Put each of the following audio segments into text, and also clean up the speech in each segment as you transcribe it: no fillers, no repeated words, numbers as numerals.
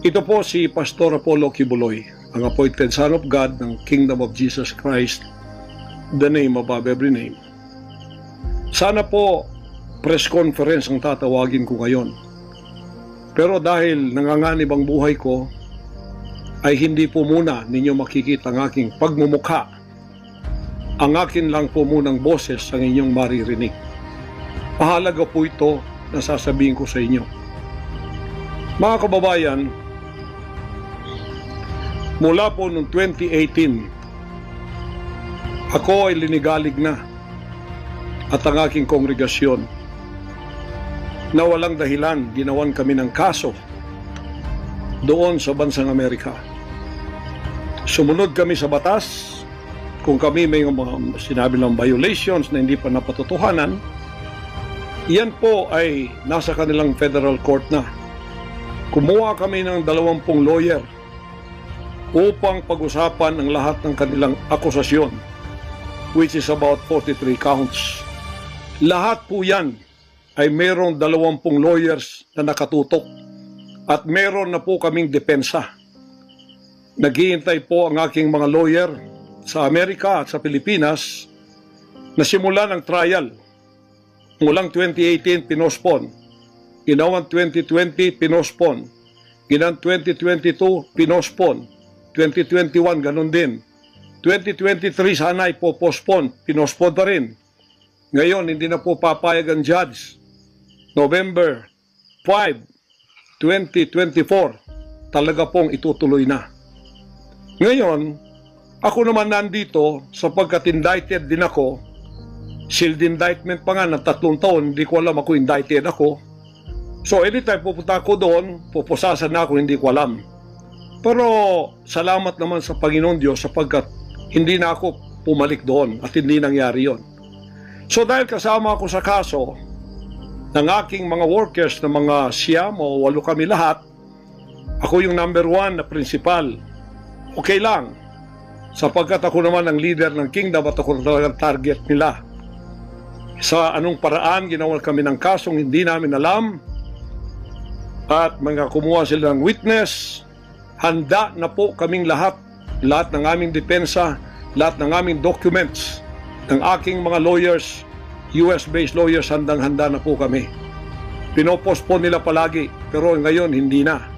Ito po si Pastor Apollo Kibuloy, ang appointed Son of God ng Kingdom of Jesus Christ, the name above every name. Sana po press conference ang tatawagin ko ngayon. Pero dahil nanganganib ang buhay ko, ay hindi po muna ninyo makikita ang aking pagmumukha. Ang akin lang po munang boses ang inyong maririnig. Mahalaga po ito na sasabihin ko sa inyo. Mga kababayan, mula po noong 2018, ako ay linigalig na at ang aking kongregasyon na walang dahilan ginawan kami ng kaso doon sa bansang Amerika. Sumunod kami sa batas. Kung kami may mga sinabi ng violations na hindi pa napatotohanan, yan po ay nasa kanilang federal court na. Kumuha kami ng 20 lawyer upang pag-usapan ang lahat ng kanilang akusasyon, which is about 43 counts. Lahat po yan ay merong 20 lawyers na nakatutok at meron na po kaming depensa. Naghihintay po ang aking mga lawyer sa Amerika at sa Pilipinas na simulan ang trial. Mulang 2018 pinospon, ginawang 2020 pinospon, ginawang 2022 pinospon, 2021 ganun din, 2023 sana ay po-postpone, pinospon pa rin. Ngayon hindi na po papayag ang judge. November 5, 2024 talaga pong itutuloy na. Ngayon, ako naman nandito sapagkat indicted din ako. Sealed indictment pa nga ng 3 taon, hindi ko alam ako indicted ako. So anytime pupunta ako doon, pupusasan na ako, hindi ko alam. Pero salamat naman sa Panginoon Diyos sapagkat hindi na ako pumalik doon at hindi nangyari yon. So dahil kasama ako sa kaso ng aking mga workers na mga 9 o 8 kami lahat, ako yung number 1 na principal. Okay lang. Sapagkat ako naman ang leader ng kingdom at ako talagang target nila. Sa anong paraan ginawa kami ng kasong hindi namin alam at mga kumuha sila ng witness, handa na po kaming lahat ng aming depensa, lahat ng aming documents, ng aking mga lawyers, US-based lawyers, handang-handa na po kami. Pinopospone nila palagi, pero ngayon hindi na.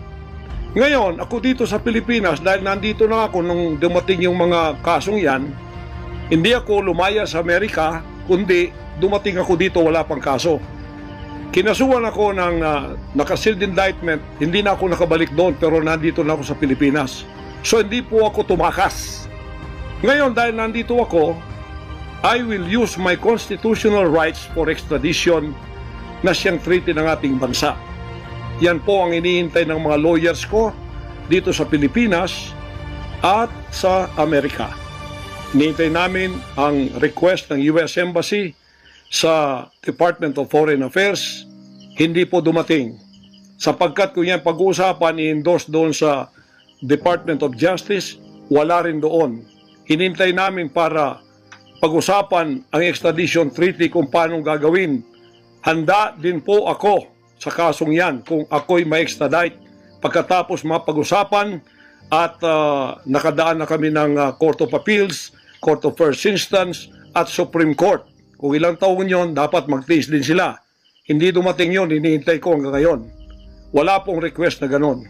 Ngayon, ako dito sa Pilipinas, dahil nandito na ako nung dumating yung mga kasong yan, hindi ako lumaya sa Amerika, kundi dumating ako dito wala pang kaso. Kinasuhan ako ng naka-sealed indictment, hindi na ako nakabalik doon, pero nandito na ako sa Pilipinas. So hindi po ako tumakas. Ngayon, dahil nandito ako, I will use my constitutional rights for extradition na siyang treaty ng ating bansa. Yan po ang iniintay ng mga lawyers ko dito sa Pilipinas at sa Amerika. Iniintay namin ang request ng US Embassy sa Department of Foreign Affairs. Hindi po dumating. Sapagkat kung yan pag-uusapan, i-endorse doon sa Department of Justice, wala rin doon. Hinintay namin para pag-usapan ang extradition treaty kung paano gagawin. Handa din po ako sa kasong yan kung ako'y ma-extradite pagkatapos mapag-usapan at nakadaan na kami ng Court of Appeals, Court of First Instance at Supreme Court. Kung ilang taon yon, dapat magtiis din sila. Hindi dumating yon, hinihintay ko hanggang ngayon. Wala pong request na ganon.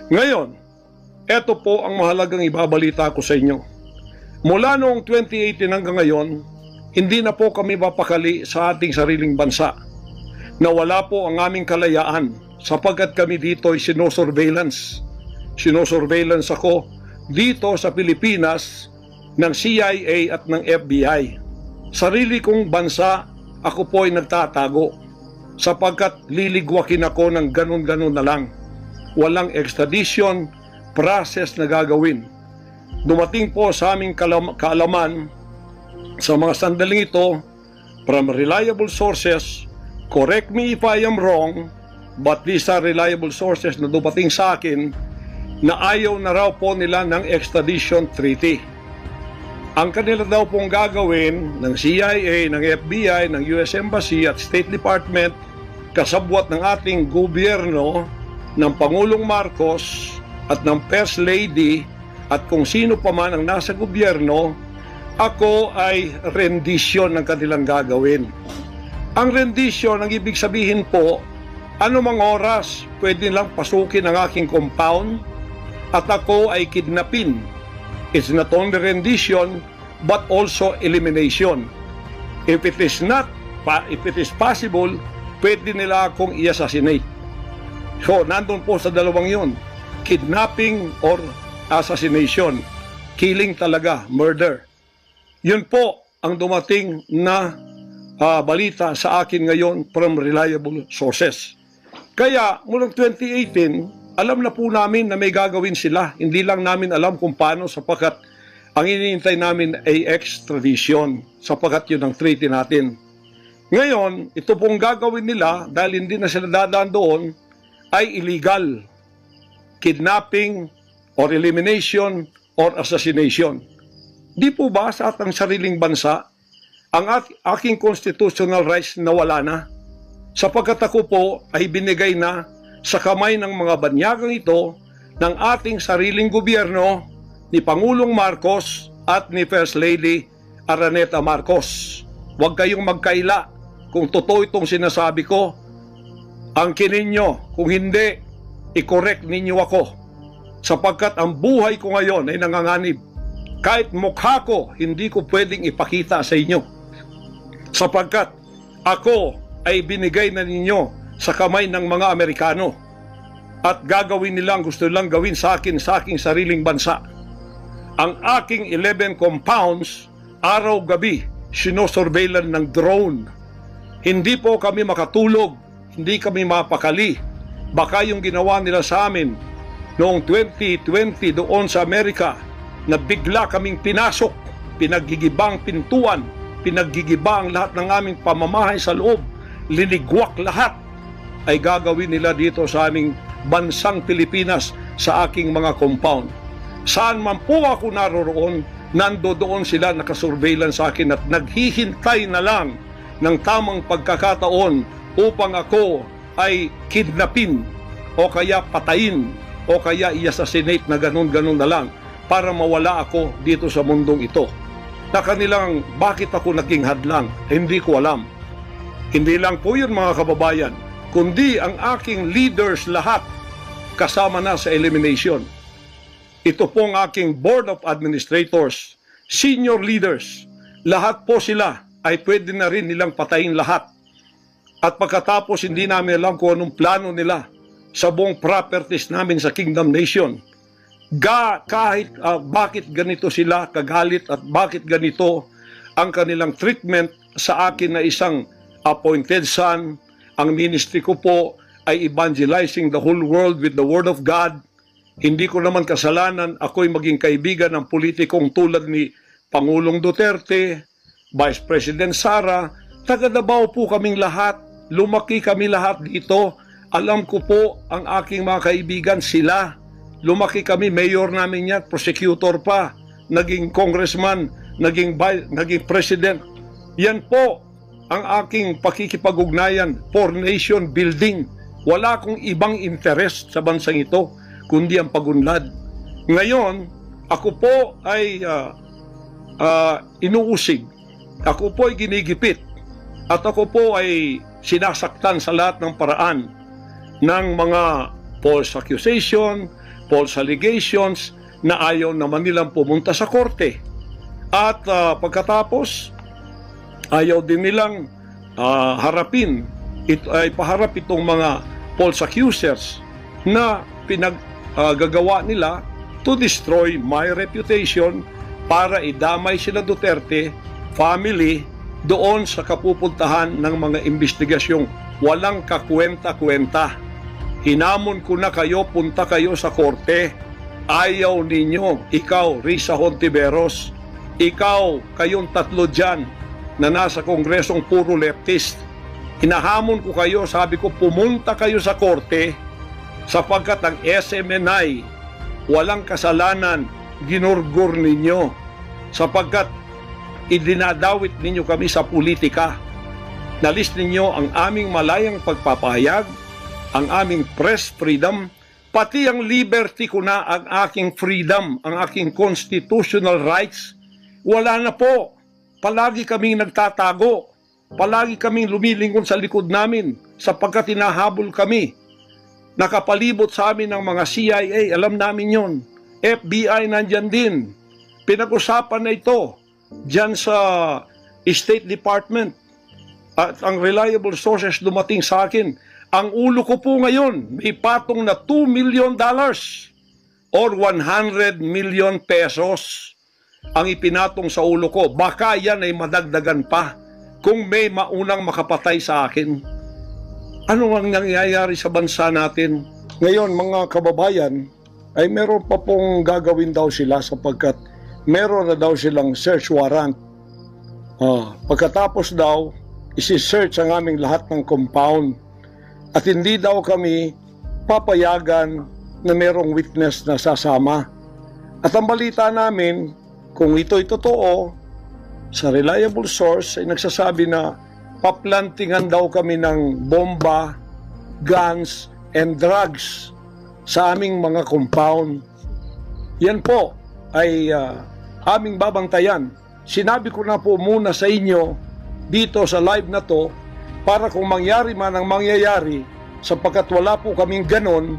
Ngayon, eto po ang mahalagang ibabalita ko sa inyo. Mula noong 2018 hanggang ngayon, hindi na po kami mapakali sa ating sariling bansa. Nawala po ang aming kalayaan sapagkat kami dito ay sinosurveillance. Sinosurveillance ako dito sa Pilipinas ng CIA at ng FBI. Sarili kong bansa, ako po ay nagtatago sapagkat liligwakin ako ng ganun-ganun na lang. Walang extradition process na gagawin. Dumating po sa aming kaalaman sa mga sandaling ito from reliable sources. Correct me if I am wrong, but these are reliable sources na dumating sa akin na ayaw na raw po nila ng extradition treaty. Ang kanila daw pong gagawin ng CIA, ng FBI, ng US Embassy at State Department kasabwat ng ating gobyerno ng Pangulong Marcos at ng First Lady at kung sino pa man ang nasa gobyerno, ako ay rendition ng kanilang gagawin. Ang rendition, ang ibig sabihin po, anumang oras pwede lang pasukin ang aking compound at ako ay kidnapin. It's not only rendition but also elimination. If it is possible, pwede nila akong i-assassinate. So, nandun po sa dalawang yun, kidnapping or assassination. Killing talaga, murder. Yun po ang dumating na balita sa akin ngayon from reliable sources. Kaya, mulang 2018, alam na po namin na may gagawin sila. Hindi lang namin alam kung paano sapagkat ang iniintay namin ay extradition sapagkat yun ang treaty natin. Ngayon, ito pong gagawin nila dahil hindi na sila dadaan doon ay illegal. Kidnapping or elimination or assassination. Di po ba sa atang sariling bansa, ang aking constitutional rights nawala na? Sapagkat ako po ay binigay na sa kamay ng mga banyagang ito ng ating sariling gobyerno ni Pangulong Marcos at ni First Lady Araneta Marcos. Huwag kayong magkaila kung totoo itong sinasabi ko. Angkinin nyo, kung hindi, i-correct ninyo ako. Sapagkat ang buhay ko ngayon ay nanganganib. Kahit mukha ko, hindi ko pwedeng ipakita sa inyo. Sapagkat ako ay binigay na ninyo sa kamay ng mga Amerikano. At gagawin nilang gusto nilang gawin sa akin sa aking sariling bansa. Ang aking 11 compounds, araw-gabi, sinosurveillan ng drone. Hindi po kami makatulog, hindi kami mapakali. Baka yung ginawa nila sa amin noong 2020 doon sa Amerika, na bigla kaming pinasok, pinaggigibang pintuan, pinaggigibang lahat ng aming pamamahay sa loob, linigwak lahat, ay gagawin nila dito sa aming bansang Pilipinas sa aking mga compound. Saan man po ako naroroon, nandoon sila nakasurveillance sa akin at naghihintay na lang ng tamang pagkakataon upang ako ay kidnapin o kaya patayin o kaya i-assassinate na ganun-ganun na lang para mawala ako dito sa mundong ito. Na kanilang bakit ako naging hadlang, hindi ko alam. Hindi lang po yun mga kababayan, kundi ang aking leaders lahat kasama na sa elimination. Ito pong aking Board of Administrators, senior leaders, lahat po sila ay pwede na rin nilang patayin lahat. At pagkatapos hindi namin alam kung anong plano nila sa buong properties namin sa Kingdom Nation. Kahit bakit ganito sila kagalit at bakit ganito ang kanilang treatment sa akin na isang appointed son. Ang ministry ko po ay evangelizing the whole world with the Word of God. Hindi ko naman kasalanan ako'y maging kaibigan ng politikong tulad ni Pangulong Duterte, Vice President Sara. Taga Davao po kaming lahat, lumaki kami lahat dito. Alam ko po ang aking mga kaibigan, sila. Lumaki kami, mayor namin yan, prosecutor pa, naging congressman, naging president. Yan po ang aking pakikipag-ugnayan for nation building. Wala akong ibang interest sa bansang ito, kundi ang pagunlad. Ngayon, ako po ay inuusig. Ako po ay ginigipit. At ako po ay sinasaktan sa lahat ng paraan ng mga false accusation, false allegations na ayaw naman nilang pumunta sa korte. At pagkatapos, ayaw din nilang harapin, paharap itong mga false accusers na pinaggagawa nila to destroy my reputation para idamay sila Duterte family doon sa kapupuntahan ng mga investigasyong walang kakwenta-kwenta. Hinamon ko na kayo, punta kayo sa korte. Ayaw ninyo, ikaw, Risa Hontiveros, ikaw, kayong tatlo dyan na nasa kongresong puro leftist. Hinahamon ko kayo, sabi ko, pumunta kayo sa korte sapagkat ang SMNI, walang kasalanan, ginurgur ninyo sapagkat idinadawit ninyo kami sa politika. Nalis ninyo ang aming malayang pagpapahayag, ang aming press freedom, pati ang liberty ko na, ang aking freedom, ang aking constitutional rights, wala na po. Palagi kaming nagtatago. Palagi kaming lumilingon sa likod namin sapagkat hinahabol kami. Nakapalibot sa amin ng mga CIA, alam namin yon. FBI nandyan din. Pinag-usapan na ito dyan sa State Department. At ang reliable sources dumating sa akin. Ang ulo ko po ngayon, may patong na $2 million or 100 million pesos ang ipinatong sa ulo ko. Baka yan ay madagdagan pa kung may maunang makapatay sa akin. Ano ang nangyayari sa bansa natin? Ngayon, mga kababayan, ay meron pa pong gagawin daw sila sapagkat meron na daw silang search warrant. Pagkatapos daw, isi-search ang aming lahat ng compound at hindi daw kami papayagan na merong witness na sasama. At ang balita namin, kung ito'y totoo, sa reliable source ay nagsasabi na paplantingan daw kami ng bomba, guns, and drugs sa aming mga compound. Yan po ay aming babantayan. Sinabi ko na po muna sa inyo dito sa live na to para kung mangyari man ang mangyayari sapagkat wala po kaming ganon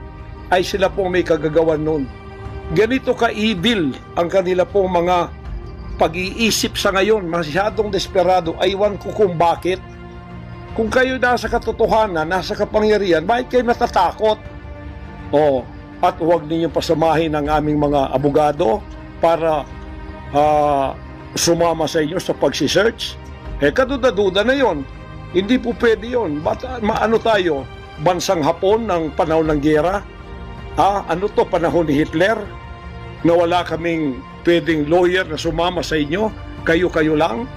ay sila po may kagagawan nun. Ganito ka-evil ang kanila pong mga pag-iisip sa ngayon, masyadong desperado. Aywan ko kung bakit. Kung kayo nasa katotohanan, nasa kapangyarihan, bakit kayo natatakot? At huwag ninyong pasamahin ang aming mga abogado para sumama sa inyo sa pagsisearch. Kaduda-duda na yon. Hindi po pwede yon. Maano tayo? Bansang Hapon ng panahon ng giyera? Ano to, panahon ni Hitler? Na wala kaming pwedeng lawyer na sumama sa inyo? Kayo-kayo lang?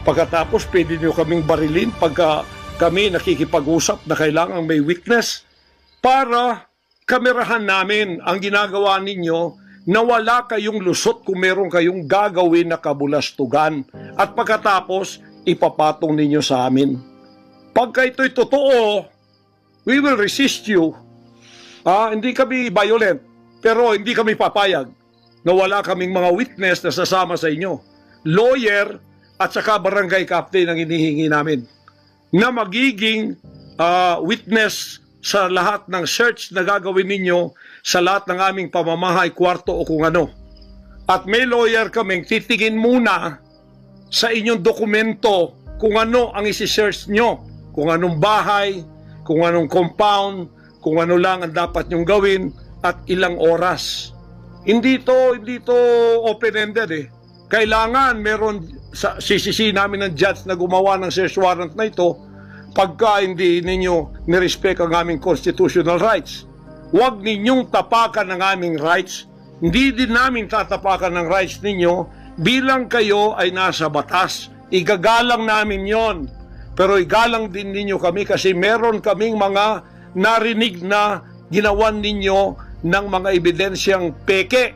Pagkatapos pwede nyo kaming barilin pagka kami nakikipag-usap na kailangan may witness para kamerahan namin ang ginagawa ninyo na wala kayong lusot kung meron kayong gagawin na kabulastugan at pagkatapos ipapatong ninyo sa amin. Pagka ito'y totoo, we will resist you. Hindi kami violent, pero hindi kami papayag na wala kaming mga witness na sasama sa inyo. Lawyer at saka barangay captain ang hinihingi namin na magiging witness sa lahat ng search na gagawin ninyo sa lahat ng aming pamamahay, kwarto o kung ano. At may lawyer kaming titingin muna sa inyong dokumento kung ano ang isi-search nyo, kung anong bahay, kung anong compound, kung ano lang ang dapat nyong gawin at ilang oras. Hindi to open-ended Kailangan meron sisisi namin ng judge na gumawa ng search warrant na ito pagka hindi ninyo nirespect ang aming constitutional rights. Huwag ninyong tapakan ang aming rights. Hindi din namin tatapakan ng rights ninyo bilang kayo ay nasa batas. Igagalang namin yon. Pero igalang din ninyo kami kasi meron kaming mga narinig na ginawan ninyo ng mga ebidensyang peke.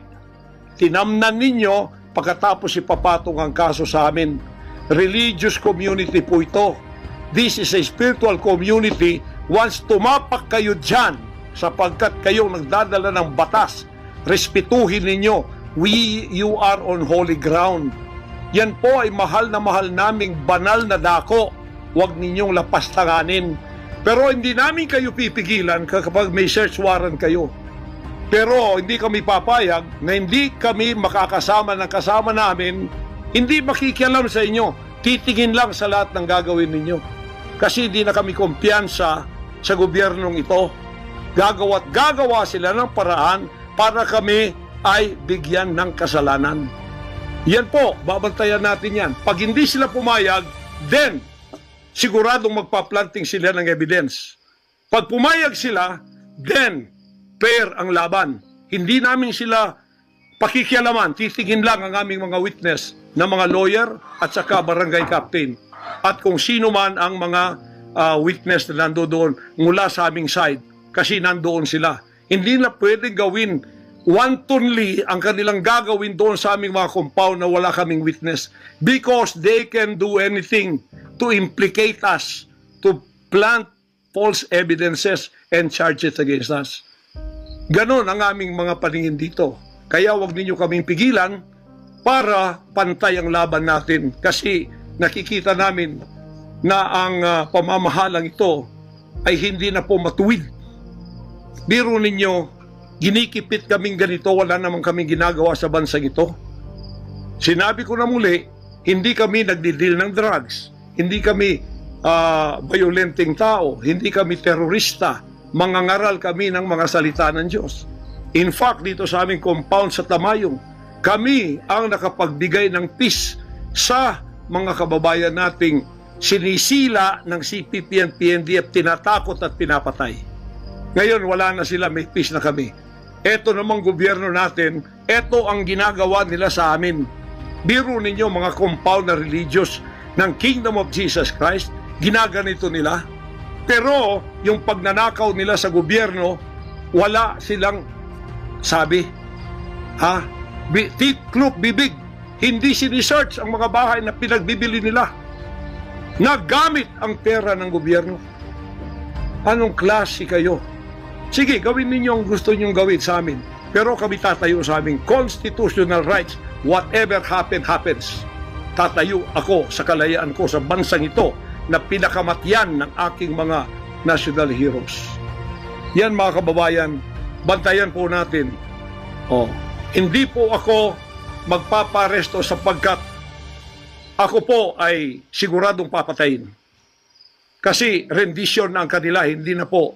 Tinamnan ninyo pagkatapos ipapatong ang kaso sa amin. Religious community po ito. This is a spiritual community. Once tumapak kayo dyan, sapagkat kayong nagdadala ng batas, respetuhin ninyo. You are on holy ground. Yan po ay mahal na mahal naming banal na dako. Huwag ninyong lapastanganin. Pero hindi namin kayo pipigilan kapag may search warrant kayo. Pero hindi kami papayag na hindi kami makakasama ng kasama namin, hindi makikialam sa inyo, titingin lang sa lahat ng gagawin ninyo. Kasi hindi na kami kumpiyansa sa gobyernong ito. Gagawa sila ng paraan para kami ay bigyan ng kasalanan. Yan po, babantayan natin yan. Pag hindi sila pumayag, then siguradong magpa-planting sila ng evidence. Pag pumayag sila, then fair ang laban. Hindi namin sila pakikialaman. Titingin lang ang aming mga witness na mga lawyer at saka barangay captain. At kung sino man ang mga witness na nandoon mula sa aming side kasi nandoon sila. Hindi na pwedeng gawin wantonly ang kanilang gagawin doon sa aming mga compound na wala kaming witness because they can do anything to implicate us, to plant false evidences and charge it against us. Ganon ang aming mga paningin dito. Kaya wag ninyo kaming pigilan para pantay ang laban natin, kasi nakikita namin na ang pamamahalang ito ay hindi na po matuwid. Biro ninyo, ginikipit kaming ganito, wala namang kaming ginagawa sa bansang ito. Sinabi ko na muli, hindi kami nagdidil ng drugs, hindi kami violenting tao, hindi kami terorista, mangangaral kami ng mga salita ng Diyos. In fact, dito sa aming compound sa Tamayong, kami ang nakapagbigay ng peace sa mga kababayan nating sinisila ng CPP and PNDF, tinatakot at pinapatay. Ngayon, wala na sila, may peace na kami. Eto namang gobyerno natin, eto ang ginagawa nila sa amin. Biro ninyo mga compound na religious ng Kingdom of Jesus Christ, ginaganito nila. Pero yung pagnanakaw nila sa gobyerno, wala silang sabi. Tiklop bibig, hindi sinisearch ang mga bahay na pinagbibili nila. Nagamit ang pera ng gobyerno. Anong klase kayo? Sige, gawin ninyo ang gusto nyong gawin sa amin. Pero kami tatayo sa aming constitutional rights. Whatever happens. Tatayo ako sa kalayaan ko sa bansang ito na pinakamatyan ng aking mga national heroes. Yan mga kababayan, bantayan po natin. Hindi po ako magpaparesto sapagkat ako po ay siguradong papatayin. Kasi rendition na ang kanila, hindi na po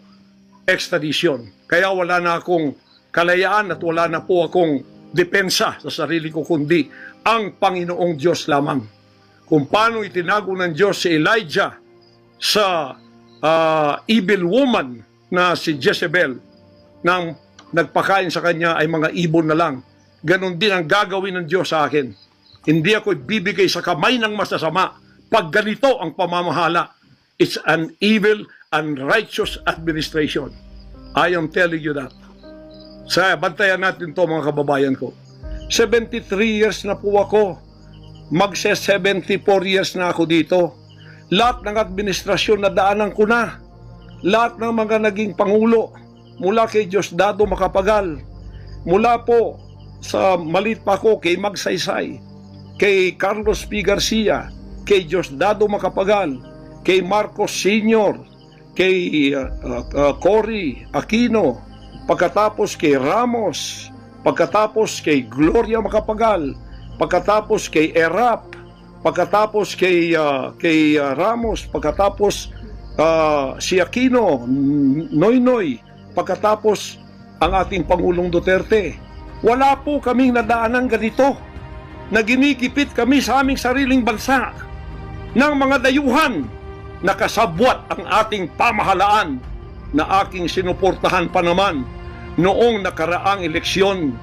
extradition. Kaya wala na akong kalayaan at wala na po akong depensa sa sarili ko, kundi ang Panginoong Diyos lamang. Kung paano itinago ng Diyos si Elijah sa evil woman na si Jezebel, nang nagpakain sa kanya ay mga ibon na lang, ganon din ang gagawin ng Diyos sa akin. Hindi ako ibibigay sa kamay ng masasama pag ganito ang pamamahala. It's an evil and righteous administration. I am telling you that. Bantayan natin to mga kababayan ko. 73 years na po ako. Magse-74 years na ako dito. Lahat ng administrasyon na daanan ko na. Lahat ng mga naging pangulo. Mula kay Diosdado Macapagal. Mula po sa malit pa ko kay Magsaysay. Kay Carlos P. Garcia. Kay Diosdado Macapagal. Kay Marcos Sr., kay Cory Aquino, pagkatapos kay Ramos, pagkatapos kay Gloria Macapagal, pagkatapos kay Erap, pagkatapos kay Ramos, pagkatapos si Aquino, Noynoy, pagkatapos ang ating Pangulong Duterte. Wala po kaming nadaanan ganito na ginikipit kami sa aming sariling bansa ng mga dayuhan. Nakasabwat ang ating pamahalaan na aking sinuportahan pa naman noong nakaraang eleksyon.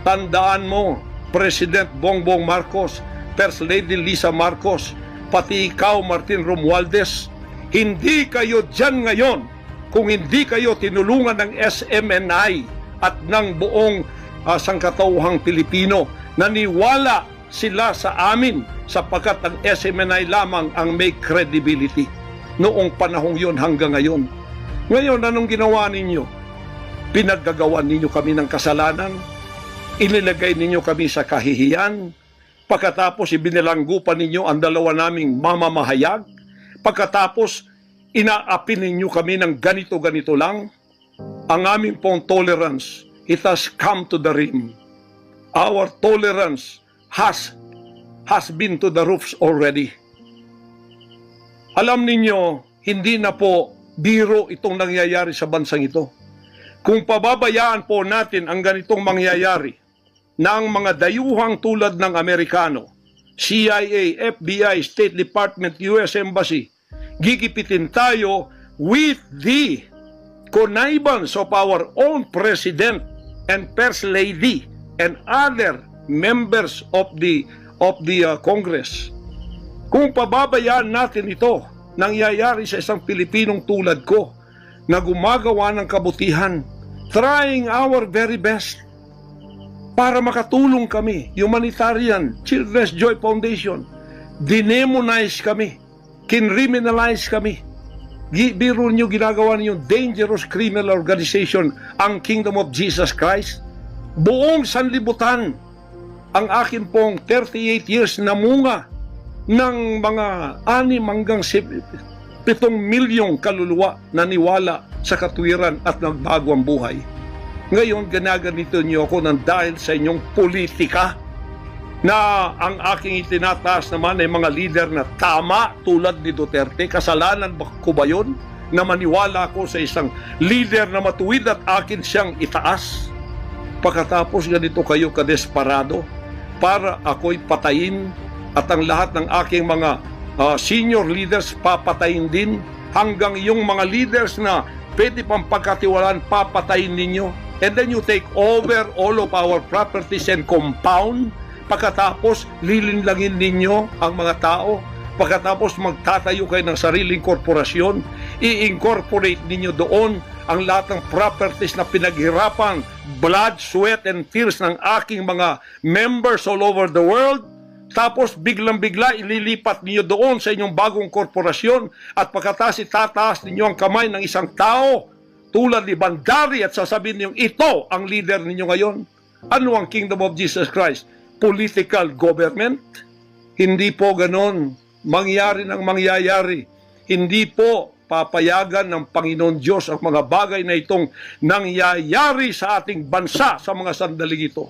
Tandaan mo, President Bongbong Marcos, First Lady Lisa Marcos, pati ikaw Martin Romualdez, hindi kayo dyan ngayon kung hindi kayo tinulungan ng SMNI at ng buong sangkatauhang Pilipino. Naniwala sila sa amin sapagkat ang SMNI lamang ang may credibility noong panahong yon hanggang ngayon. Ngayon, anong ginawa ninyo? Pinaggagawan ninyo kami ng kasalanan, inilagay ninyo kami sa kahihiyan, pagkatapos ibinilanggupan ninyo ang dalawa naming mamamahayag, pagkatapos inaapi ninyo kami ng ganito-ganito lang. Ang aming pong tolerance, it has come to the rim. Our tolerance has been to the roofs already. Alam ninyo, hindi na po biro itong nangyayari sa bansang ito. Kung pababayaan po natin ang ganitong mangyayari ng mga dayuhang tulad ng Amerikano, CIA, FBI, State Department, US Embassy, gigipitin tayo with the connivance of our own President and First Lady and other members of the Congress. Kung pababayaan natin ito, nangyayari sa isang Pilipinong tulad ko na gumagawa ng kabutihan, trying our very best para makatulong kami, humanitarian, Children's Joy Foundation, dinemonize kami, kinriminalize kami. Biro niyo, ginagawa niyo dangerous criminal organization ang Kingdom of Jesus Christ. Buong sanlibutan, ang akin pong 38 years na munga ng mga 6 hanggang 7 milyong kaluluwa na niwala sa katuwiran at nagbago ang buhay. Ngayon, ginaganito niyo ako ng dahil sa inyong politika na ang aking itinataas naman ay mga leader na tama tulad ni Duterte. Kasalanan ko ba yun na maniwala ako sa isang leader na matuwid at akin siyang itaas? Pagkatapos ganito kayo kadesperado para ako'y patayin at ang lahat ng aking mga senior leaders papatayin din, hanggang yung mga leaders na pwede pang pagkatiwalaan papatayin ninyo, and then you take over all of our properties and compound. Pagkatapos lilinlangin ninyo ang mga tao, pagkatapos magtatayo kayo ng sariling korporasyon, i-incorporate ninyo doon ang lahat ng properties na pinaghirapang blood, sweat, and tears ng aking mga members all over the world. Tapos biglang-bigla ililipat ninyo doon sa inyong bagong korporasyon, at pagkatapos itataas ninyo ang kamay ng isang tao tulad ni Bandari at sasabihin niyo, ito ang leader ninyo ngayon. Ano ang Kingdom of Jesus Christ? Political government? Hindi po ganon. Mangyari ng mangyayari. Hindi po papayagan ng Panginoon Diyos ang mga bagay na itong nangyayari sa ating bansa sa mga sandaling ito.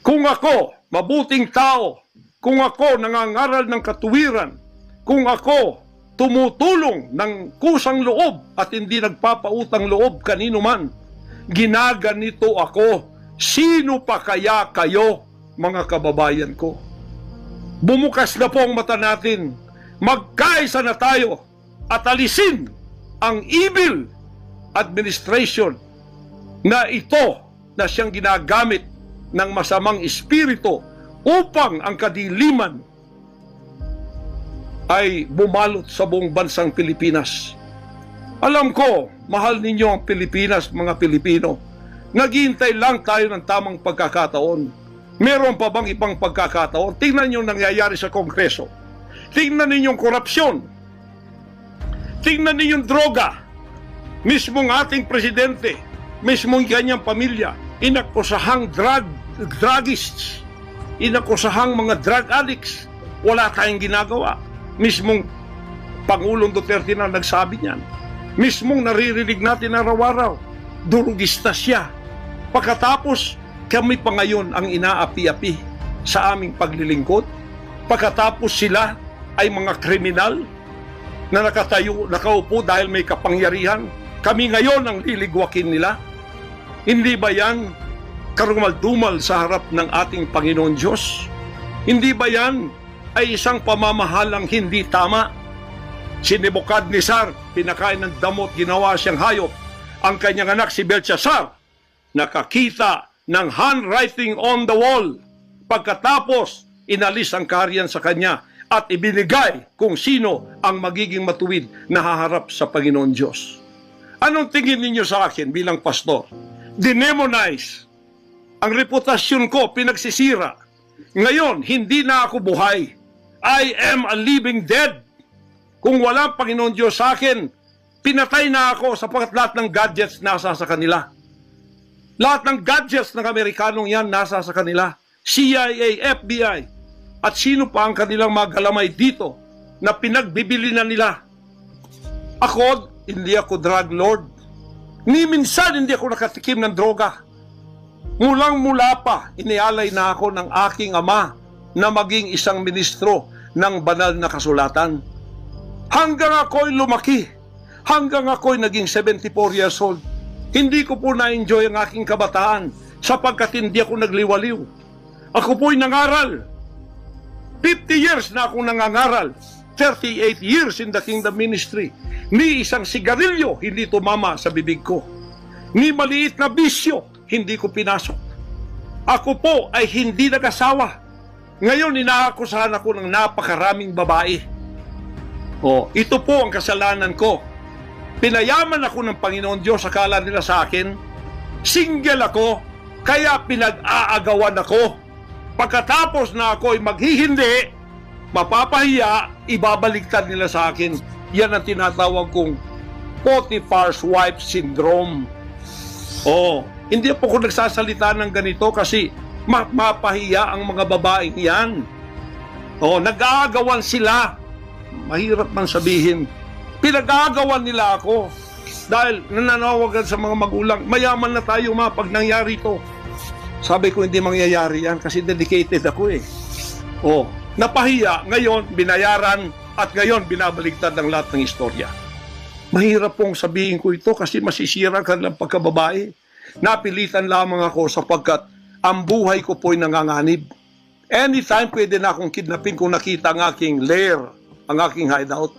Kung ako, mabuting tao, kung ako nangangaral ng katuwiran, kung ako tumutulong ng kusang loob at hindi nagpapautang loob kanino man, ginaganito ako, sino pa kaya kayo, mga kababayan ko? Bumukas na po ang mata natin, magkaisa na tayo at alisin ang evil administration na ito na siyang ginagamit ng masamang espiritu upang ang kadiliman ay bumalot sa buong bansang Pilipinas. Alam ko, mahal ninyo ang Pilipinas, mga Pilipino. Naghihintay lang tayo ng tamang pagkakataon. Meron pa bang ibang pagkakataon? Tingnan niyo nangyayari sa Kongreso. Tingnan ninyong korupsyon. Tingnan ninyong droga. Mismong ating presidente, mismong kanyang pamilya, inakusahang druggists, inakusahang mga drug addicts. Wala tayong ginagawa. Mismong Pangulong Duterte na nagsabi niyan. Mismong naririnig natin araw-araw, durugista siya. Pagkatapos, kami pa ngayon ang inaapi-api sa aming paglilingkod. Pagkatapos sila ay mga kriminal na nakaupo dahil may kapangyarihan. Kami ngayon ang liligwakin nila. Hindi ba yan karumal-dumal sa harap ng ating Panginoon Diyos? Hindi ba yan ay isang pamamahalang hindi tama? Si Nebukadnezar, pinakain ng damot, ginawa siyang hayop. Ang kanyang anak si Belshazzar, nakakita ng handwriting on the wall. Pagkatapos, inalis ang kaharian sa kanya at ibinigay kung sino ang magiging matuwid na haharap sa Panginoon Diyos. Anong tingin ninyo sa akin bilang pastor? Dinemonize. Ang reputasyon ko pinagsisira. Ngayon, hindi na ako buhay. I am a living dead. Kung walang Panginoon Diyos sa akin, pinatay na ako sapagkat lahat ng gadgets nasa sa kanila. Lahat ng gadgets ng Amerikanong yan nasa sa kanila. CIA, FBI, at sino pa ang kanilang magalamay dito na pinagbibili na nila. Ako, hindi ako drug lord. Ni minsan hindi ako nakatikim ng droga. Mulang-mula pa, inialay na ako ng aking ama na maging isang ministro ng banal na kasulatan. Hanggang ako'y lumaki, hanggang ako'y naging 74 years old, hindi ko po na-enjoy ang aking kabataan sapagkat hindi ako nagliwaliw. Ako po'y nangaral. 50 years na akong nangangaral. 38 years in the kingdom ministry. Ni isang sigarilyo hindi tumama sa bibig ko. Ni maliit na bisyo hindi ko pinasok. Ako po ay hindi nag-asawa. Ngayon inaakusahan ako ng napakaraming babae. Ito po ang kasalanan ko. Pinayaman ako ng Panginoon Diyos, akala nila sa akin, single ako, kaya pinag-aagawan ako. Pagkatapos na ako'y maghihindi, mapapahiya, ibabaligtad nila sa akin. Yan ang tinatawag kong Potiphar's wife syndrome. Hindi po ko nagsasalita ng ganito kasi mapahiya ang mga babaeng yan. Nag-aagawan sila. Mahirap man sabihin. Pinag-aagawan nila ako dahil nananawagan sa mga magulang, mayaman na tayo pag nangyari to. Sabi ko, hindi mangyayari yan kasi dedicated ako eh. Napahiya, ngayon binayaran at ngayon binabaligtad ang lahat ng istorya. Mahirap pong sabihin ko ito kasi masisira ka ng pagkababae. Napilitan lamang ako sapagkat ang buhay ko po'y nanganganib. Anytime pwede na akong kidnapin kung nakita ang aking lair, ang aking hideout.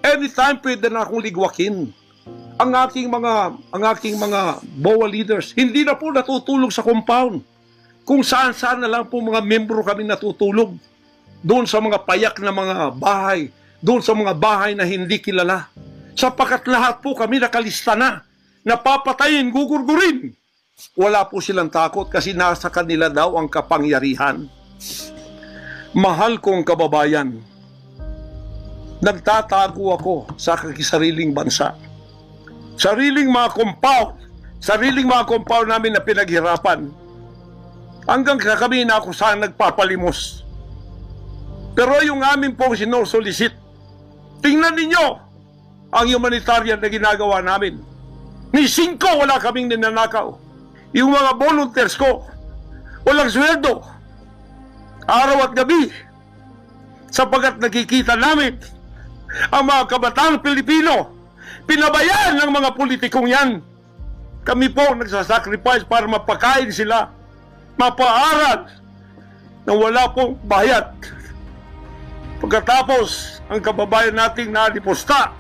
Anytime pwede na akong ligwakin. Ang aking mga BOA leaders, hindi na po natutulog sa compound. Kung saan-saan na lang po mga membro kami natutulog. Doon sa mga payak na mga bahay, doon sa mga bahay na hindi kilala. Sapagkat lahat po kami nakalista na, napapatayin, gugurgurin. Wala po silang takot kasi nasa kanila daw ang kapangyarihan. Mahal kong kababayan, nagtatago ako sa kakisariling bansa. Sariling mga compound namin na pinaghirapan. Hanggang kami na ako saan nagpapalimos. Pero yung amin pong sinusulisit, tingnan ninyo ang humanitarian na ginagawa namin. Ni 5 wala kaming ninanakaw. Yung mga volunteers ko, walang sweldo. Araw at gabi. Sapagkat nakikita namin ang mga kabataang Pilipino, pinabayaan ng mga politikong yan. Kami po nagsasacrifice para mapakain sila, mapaaral na wala pong bayad. Pagkatapos, ang kababayan nating nalipusta,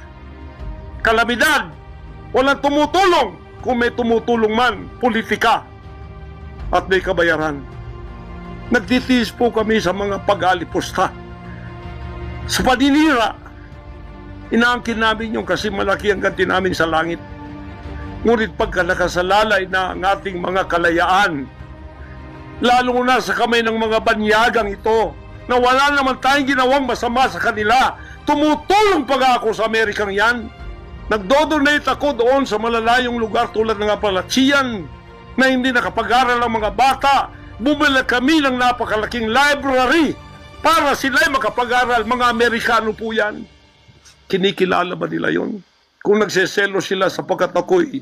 kalamidad, walang tumutulong. Kung may tumutulong man, politika at may kabayaran. Nagtitiis po kami sa mga pag-alipusta. Sa paninira, inaangkin namin yung kasi malaki ang ganti namin sa langit. Ngunit pagka nakasalalay na ang ating mga kalayaan, lalo na sa kamay ng mga banyagang ito, na wala naman tayong ginawang masama sa kanila, tumutulong pa ako sa Amerikang yan. Nagdodonate ako doon sa malalayong lugar tulad ng Apalachian na hindi nakapag-aral ang mga bata. Bumili kami ng napakalaking library para sila'y makapag-aral. Mga Amerikano po yan. Kinikilala ba nila yon? Kung nagseselo sila sapagkat ako'y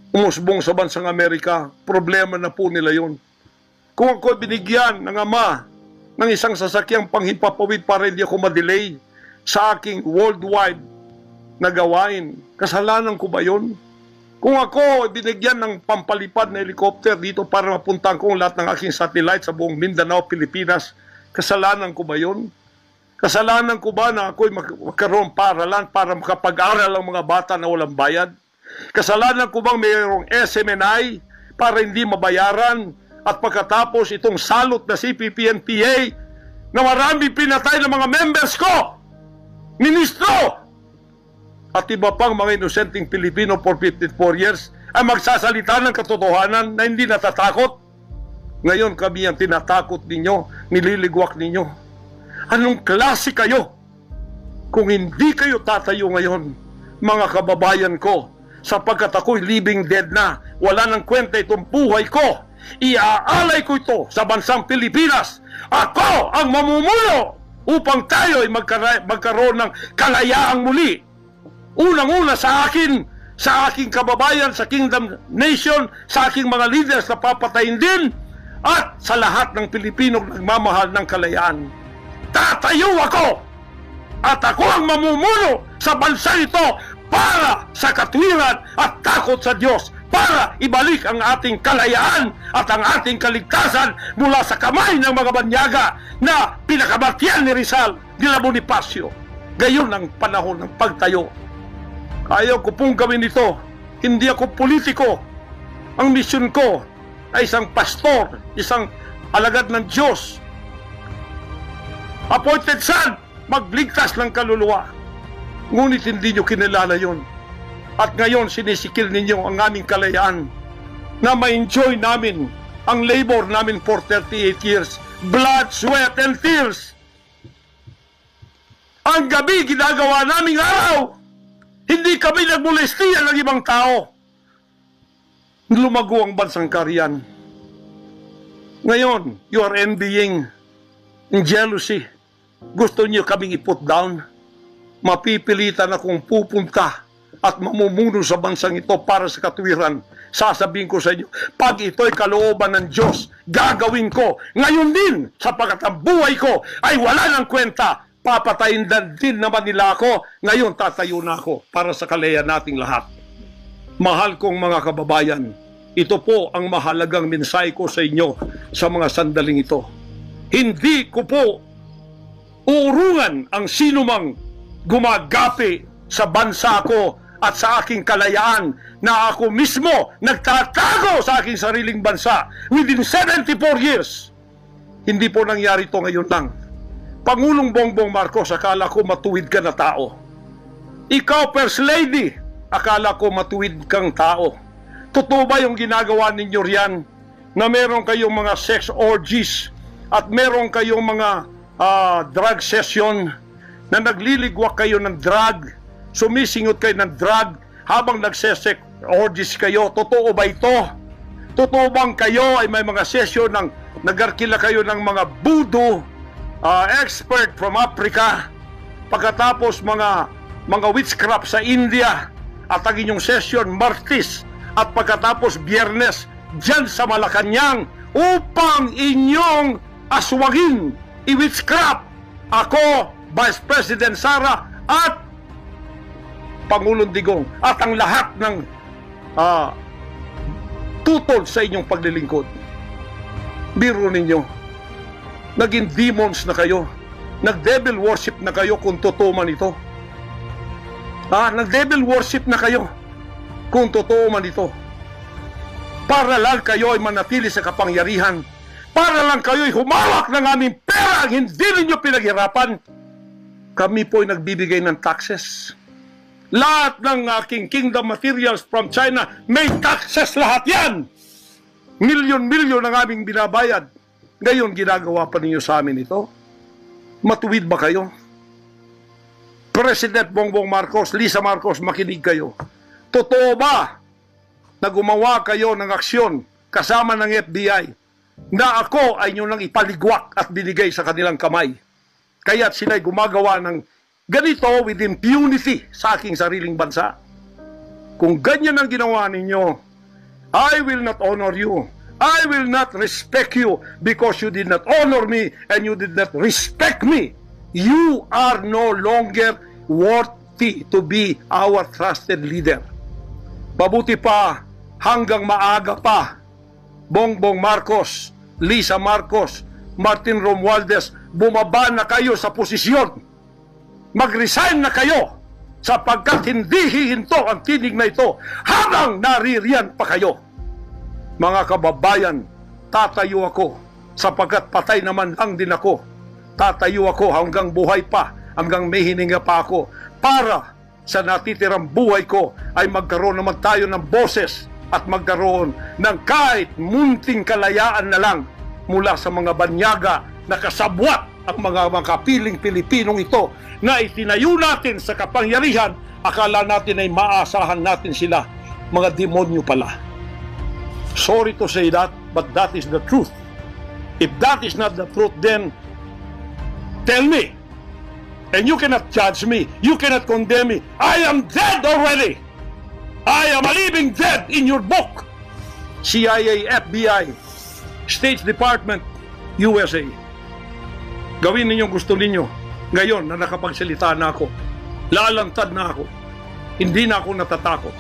umusbong sa bansang Amerika, problema na po nila yon. Kung ako'y binigyan ng ama ng isang sasakyang panghimpapawid para hindi ako madelay sa aking worldwide na gawain, kasalanan ko ba yun? Kung ako binigyan ng pampalipad na helicopter dito para mapuntahan ko lahat ng aking satellite sa buong Mindanao, Pilipinas, kasalanan ko ba yun? Kasalanan ko ba na ako'y magkaroon paralan para makapag-aral ang mga bata na walang bayad? Kasalanan ko bang mayroong SMNI para hindi mabayaran? At pagkatapos itong salot na CPP-NPA na marami pinatay ng mga members ko, ministro, at iba pang mga inosenteng Pilipino for 54 years ay magsasalita ng katotohanan na hindi natatakot. Ngayon kami ang tinatakot ninyo, nililigwak ninyo. Anong klase kayo? Kung hindi kayo tatayo ngayon, mga kababayan ko, sapagkat ako'y living dead na, wala nang kwenta itong buhay ko, iaalay ko ito sa bansang Pilipinas. Ako ang mamumuno upang tayo ay magkaroon ng kalayaang muli. Unang-una sa akin, sa aking kababayan, sa Kingdom Nation, sa aking mga leaders na papatayin din, at sa lahat ng Pilipino nagmamahal ng kalayaan. Tatayo ako! At ako ang mamumuno sa bansa ito para sa katwiran at takot sa Diyos, para ibalik ang ating kalayaan at ang ating kaligtasan mula sa kamay ng mga banyaga na pinakabartiyan ni Rizal de la Bonifacio. Gayon ang panahon ng pagtayo. Ayaw ko pong gawin ito. Hindi ako politiko. Ang misyon ko ay isang pastor, isang alagad ng Diyos. Appointed son, magligtas ng kaluluwa. Ngunit hindi nyo kinilala yon. At ngayon sinisikil ninyo ang aming kalayaan na ma-enjoy namin ang labor namin for 38 years. Blood, sweat, and tears. Ang gabi ginagawa naming araw. Hindi kami nagmolestiya ng ibang tao. Lumago ang bansang Korean. Ngayon, you are envying in jealousy. Gusto niyo kaming i-put down. Mapipilitan akong pupunta at mamumuno sa bansang ito para sa katuwiran. Sasabihin ko sa inyo, pag ito'y kalooban ng Diyos, gagawin ko. Ngayon din, sapagkat ang buhay ko ay wala ng kwenta. Papatayin din naman nila ako. Ngayon, tatayo na ako para sa kalayan nating lahat. Mahal kong mga kababayan, ito po ang mahalagang mensahe ko sa inyo sa mga sandaling ito. Hindi ko po uurungan ang sinumang gumagapi sa bansa ko at sa aking kalayaan na ako mismo nagtatago sa aking sariling bansa within 74 years. Hindi po nangyari ito ngayon lang. Pangulong Bongbong Marcos, akala ko matuwid ka na tao. Ikaw, First Lady, akala ko matuwid kang tao. Totoo ba yung ginagawa ninyo riyan na meron kayong mga sex orgies at meron kayong mga drug session na nagliligwak kayo ng drug, sumisingot kayo ng drug habang nagsesex orgies kayo? Totoo ba ito? Totoo bang kayo ay may mga session ng nagarkila kayo ng mga voodoo expert from Africa, pagkatapos mga witchcraft sa India at ang inyong session Martes at pagkatapos Biyernes dyan sa Malacanang upang inyong aswagin i-witchcraft ako, Vice President Sara at Pangulong Digong at ang lahat ng tutol sa inyong paglilingkod. Biro ninyo, naging demons na kayo, nag-devil worship na kayo kung totoo man ito. Nag-devil worship na kayo kung totoo man ito. Para lang kayo ay manatili sa kapangyarihan, para lang kayo ay humawak ng aming pera ang hindi ninyo pinaghirapan. Kami po ay nagbibigay ng taxes. Lahat ng aking kingdom materials from China, may taxes lahat yan. Milyon-milyon ang aming binabayad. Ngayon, ginagawa pa ninyo sa amin ito? Matuwid ba kayo? President Bongbong Marcos, Lisa Marcos, makinig kayo. Totoo ba na gumawa kayo ng aksyon kasama ng FBI na ako ay nyo nang ipaligwak at binigay sa kanilang kamay? Kaya't sila'y gumagawa ng ganito with impunity sa aking sariling bansa. Kung ganyan ang ginawa ninyo, I will not honor you. I will not respect you because you did not honor me and you did not respect me. You are no longer worthy to be our trusted leader. Mabuti pa, hanggang maaga pa, Bongbong Marcos, Lisa Marcos, Martin Romualdez, bumaba na kayo sa posisyon. Mag-resign na kayo sapagkat hindi hihinto ang tinig na ito habang naririyan pa kayo. Mga kababayan, tatayo ako sapagkat patay naman lang din ako. Tatayo ako hanggang buhay pa, hanggang may hininga pa ako para sa natitirang buhay ko ay magkaroon naman tayo ng boses at magkaroon ng kahit munting kalayaan na lang mula sa mga banyaga na kasabwat ang mga kapiling Pilipinong ito na itinayo natin sa kapangyarihan. Akala natin ay maasahan natin sila. Mga demonyo pala. Sorry to say that, but that is the truth. If that is not the truth, then tell me. And you cannot judge me. You cannot condemn me. I am dead already. I am a living dead in your book. CIA, FBI, State Department, USA. Gawin ninyong gusto ninyo. Ngayon na nakapagsalita na ako, lalantad na ako. Hindi na ako natatakot.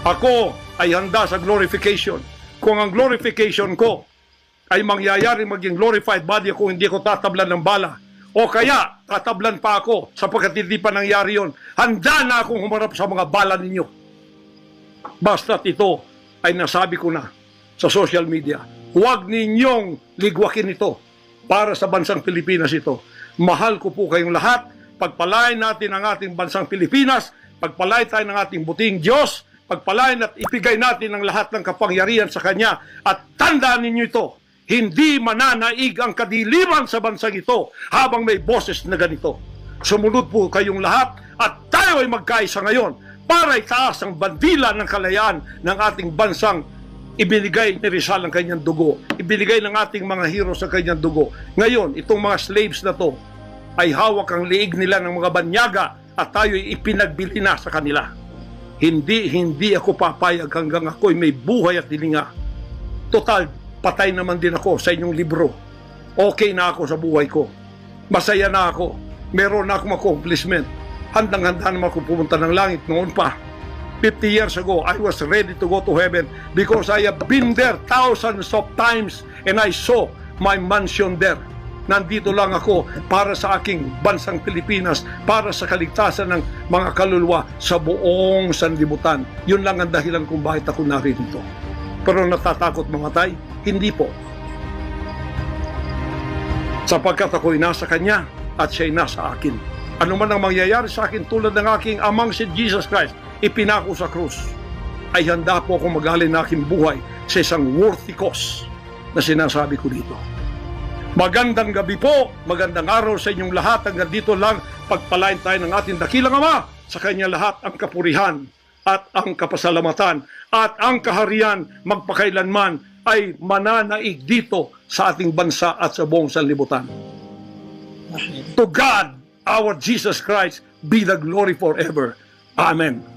Ako ay handa sa glorification. Kung ang glorification ko ay mangyayari maging glorified body ako, hindi ko tatablan ng bala. O kaya, tatablan pa ako sapagkat hindi pa nangyari yon. Handa na akong humarap sa mga bala ninyo. Basta't ito ay nasabi ko na sa social media. Huwag ninyong ligwakin ito para sa bansang Pilipinas ito. Mahal ko po kayong lahat. Pagpalain natin ang ating bansang Pilipinas. Pagpalain tayo ng ating buting Diyos. Pagpalain at ipigay natin ang lahat ng kapangyarihan sa Kanya. At tandaan ninyo ito, hindi mananaig ang kadiliman sa bansang ito habang may boses na ganito. Sumunod po kayong lahat at tayo ay magkaisa ngayon para itaas ang bandila ng kalayaan ng ating bansang ibinigay ni Rizal ang kanyang dugo. Ibinigay ng ating mga heroes ang kanyang dugo. Ngayon, itong mga slaves na to ay hawak ang liig nila ng mga banyaga at tayo'y ipinagbili na sa kanila. Hindi ako papayag hanggang ako'y may buhay at hilinga. Total, patay naman din ako sa inyong libro. Okay na ako sa buhay ko. Masaya na ako. Meron na akong accomplishment. Handang-handa naman ako pumunta ng langit noon pa. 50 years ago, I was ready to go to heaven because I have been there thousands of times and I saw my mansion there. Nandito lang ako para sa aking bansang Pilipinas, para sa kaligtasan ng mga kaluluwa sa buong sanlibutan. Yun lang ang dahilan kung bakit ako narito. Pero natatakot mamatay? Hindi po. Sapagkat ako'y nasa Kanya at siya'y nasa akin. Ano man ang mangyayari sa akin tulad ng aking amang si Jesus Christ, ipinako sa krus, ay handa po akong mag-alin ng aking buhay sa isang worthy cause na sinasabi ko dito. Magandang gabi po, magandang araw sa inyong lahat. Hanggang dito lang, pagpalain tayo ng ating dakilang Ama. Sa Kanya lahat ang kapurihan at ang kapasalamatan at ang kaharian magpakailanman ay mananaig dito sa ating bansa at sa buong sanlibutan. To God, our Jesus Christ, be the glory forever. Amen.